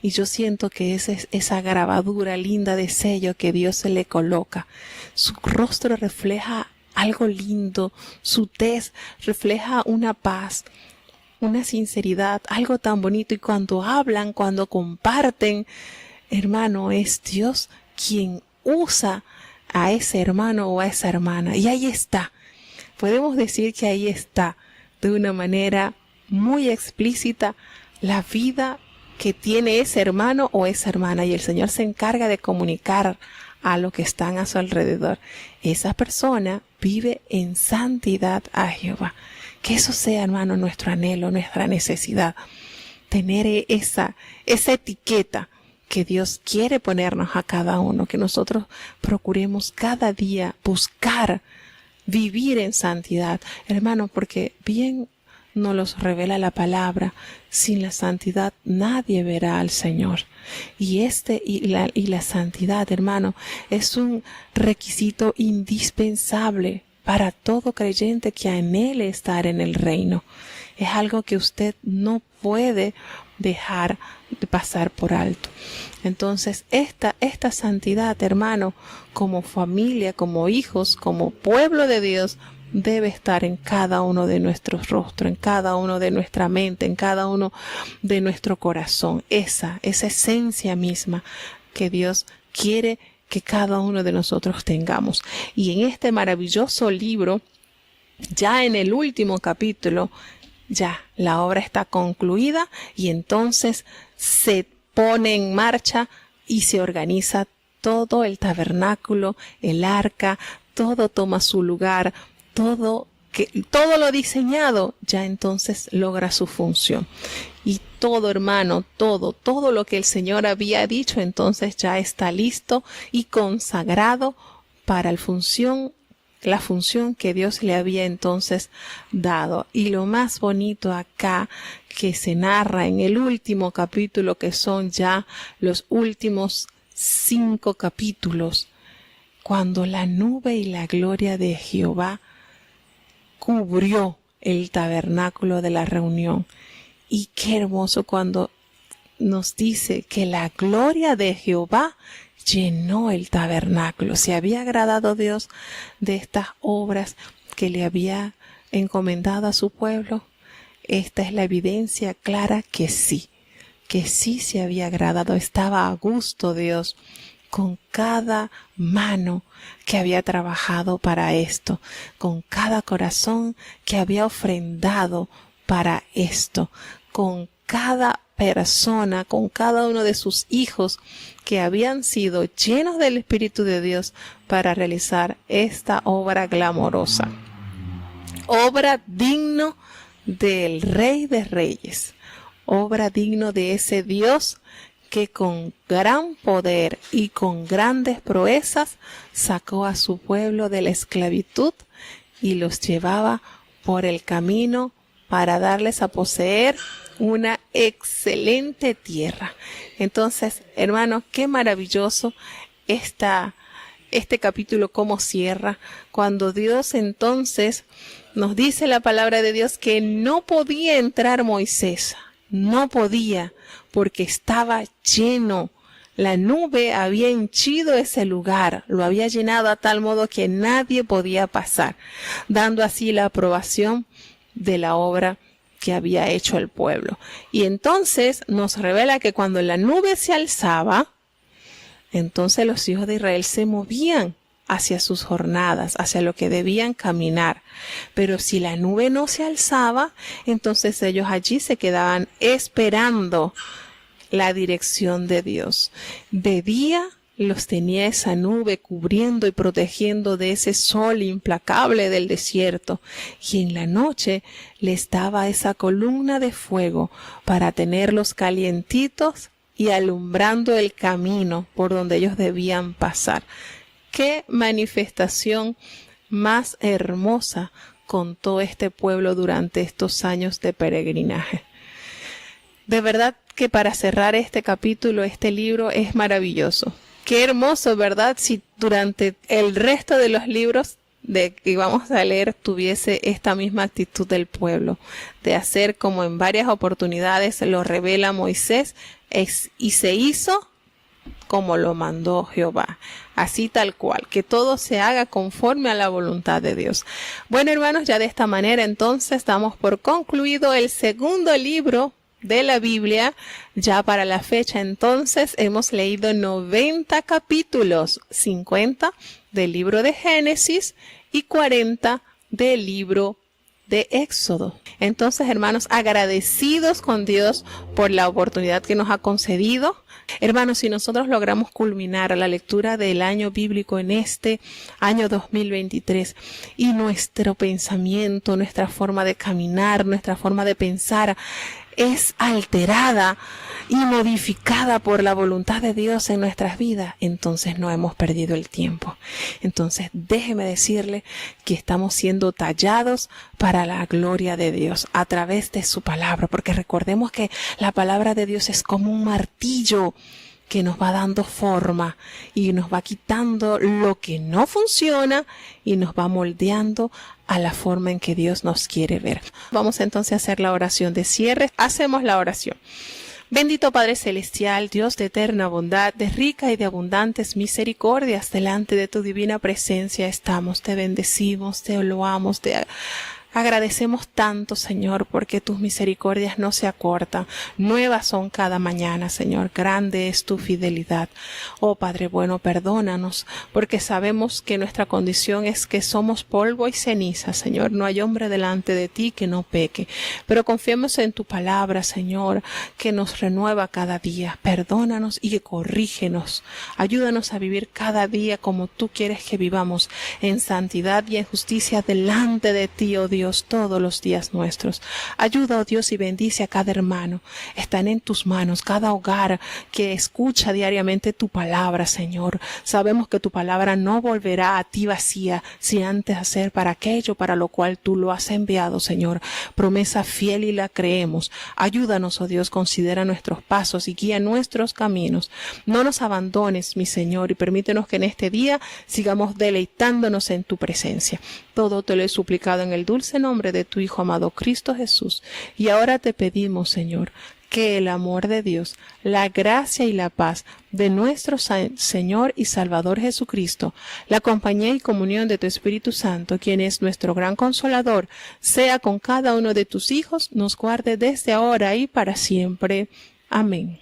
Y yo siento que esa es esa grabadura linda de sello que Dios se le coloca. Su rostro refleja algo lindo, su tez refleja una paz, una sinceridad, algo tan bonito. Y cuando hablan, cuando comparten, hermano, es Dios quien usa a ese hermano o a esa hermana. Y ahí está. Podemos decir que ahí está, de una manera muy explícita, la vida que tiene ese hermano o esa hermana. Y el Señor se encarga de comunicar a los que están a su alrededor. Esa persona vive en santidad a Jehová. Que eso sea, hermano, nuestro anhelo, nuestra necesidad. Tener esa etiqueta que Dios quiere ponernos a cada uno. Que nosotros procuremos cada día buscar vivir en santidad. Hermano, porque bien nos los revela la palabra. Sin la santidad nadie verá al Señor. Y la santidad, hermano, es un requisito indispensable para todo creyente que anhele estar en el reino. Es algo que usted no puede dejar de pasar por alto. Entonces, esta santidad, hermano, como familia, como hijos, como pueblo de Dios, debe estar en cada uno de nuestros rostros, en cada uno de nuestra mente, en cada uno de nuestro corazón. Esa esencia misma que Dios quiere que cada uno de nosotros tengamos. Y en este maravilloso libro, ya en el último capítulo, ya la obra está concluida y entonces se pone en marcha y se organiza todo el tabernáculo, el arca, todo toma su lugar, todo lo diseñado ya entonces logra su función. Y todo, hermano, todo lo que el Señor había dicho entonces ya está listo y consagrado para la función que Dios le había entonces dado. Y lo más bonito acá que se narra en el último capítulo, que son ya los últimos 5 capítulos, cuando la nube y la gloria de Jehová cubrió el tabernáculo de la reunión. Y qué hermoso cuando nos dice que la gloria de Jehová llenó el tabernáculo. ¿Se había agradado Dios de estas obras que le había encomendado a su pueblo? Esta es la evidencia clara que sí se había agradado. Estaba a gusto Dios con cada mano que había trabajado para esto, con cada corazón que había ofrendado para esto, con cada persona, con cada uno de sus hijos que habían sido llenos del Espíritu de Dios para realizar esta obra glamorosa. Obra digno del Rey de Reyes, obra digno de ese Dios que con gran poder y con grandes proezas sacó a su pueblo de la esclavitud y los llevaba por el camino para darles a poseer una excelente tierra. Entonces, hermanos, qué maravilloso este capítulo, cómo cierra, cuando Dios entonces nos dice la palabra de Dios que no podía entrar Moisés, no podía, porque estaba lleno. La nube había henchido ese lugar, lo había llenado a tal modo que nadie podía pasar, dando así la aprobación de la obra que había hecho el pueblo. Y entonces nos revela que cuando la nube se alzaba, entonces los hijos de Israel se movían hacia sus jornadas, hacia lo que debían caminar. Pero si la nube no se alzaba, entonces ellos allí se quedaban esperando la dirección de Dios. De día los tenía esa nube cubriendo y protegiendo de ese sol implacable del desierto, y en la noche les daba esa columna de fuego para tenerlos calientitos y alumbrando el camino por donde ellos debían pasar. Qué manifestación más hermosa contó este pueblo durante estos años de peregrinaje. De verdad que para cerrar este capítulo, este libro es maravilloso. Qué hermoso, ¿verdad? Si durante el resto de los libros de que vamos a leer tuviese esta misma actitud del pueblo, de hacer como en varias oportunidades lo revela Moisés, y se hizo como lo mandó Jehová, así tal cual, que todo se haga conforme a la voluntad de Dios. Bueno, hermanos, ya de esta manera entonces damos por concluido el segundo libro de la Biblia. Ya para la fecha entonces hemos leído 90 capítulos, 50 del libro de Génesis y 40 del libro de Éxodo. Entonces, hermanos, agradecidos con Dios por la oportunidad que nos ha concedido. Hermanos, si nosotros logramos culminar la lectura del año bíblico en este año 2023 y nuestro pensamiento, nuestra forma de caminar, nuestra forma de pensar es alterada y modificada por la voluntad de Dios en nuestras vidas, entonces no hemos perdido el tiempo. Entonces déjeme decirle que estamos siendo tallados para la gloria de Dios a través de su palabra, porque recordemos que la palabra de Dios es como un martillo que nos va dando forma y nos va quitando lo que no funciona y nos va moldeando a la forma en que Dios nos quiere ver. Vamos entonces a hacer la oración de cierre. Hacemos la oración. Bendito Padre Celestial, Dios de eterna bondad, de rica y de abundantes misericordias, delante de tu divina presencia estamos. Te bendecimos, te loamos, te agradecemos tanto, Señor, porque tus misericordias no se acortan. Nuevas son cada mañana, Señor. Grande es tu fidelidad. Oh Padre bueno, perdónanos, porque sabemos que nuestra condición es que somos polvo y ceniza, Señor. No hay hombre delante de ti que no peque. Pero confiemos en tu palabra, Señor, que nos renueva cada día. Perdónanos y corrígenos. Ayúdanos a vivir cada día como tú quieres que vivamos, en santidad y en justicia delante de ti, oh Dios, todos los días nuestros. Ayuda, oh Dios, y bendice a cada hermano. Están en tus manos cada hogar que escucha diariamente tu palabra, Señor. Sabemos que tu palabra no volverá a ti vacía, sin antes hacer para aquello para lo cual tú lo has enviado, Señor. Promesa fiel y la creemos. Ayúdanos, oh Dios, considera nuestros pasos y guía nuestros caminos. No nos abandones, mi Señor, y permítenos que en este día sigamos deleitándonos en tu presencia. Todo te lo he suplicado en el dulce nombre de tu Hijo amado Cristo Jesús. Y ahora te pedimos, Señor, que el amor de Dios, la gracia y la paz de nuestro Señor y Salvador Jesucristo, la compañía y comunión de tu Espíritu Santo, quien es nuestro gran consolador, sea con cada uno de tus hijos, nos guarde desde ahora y para siempre. Amén.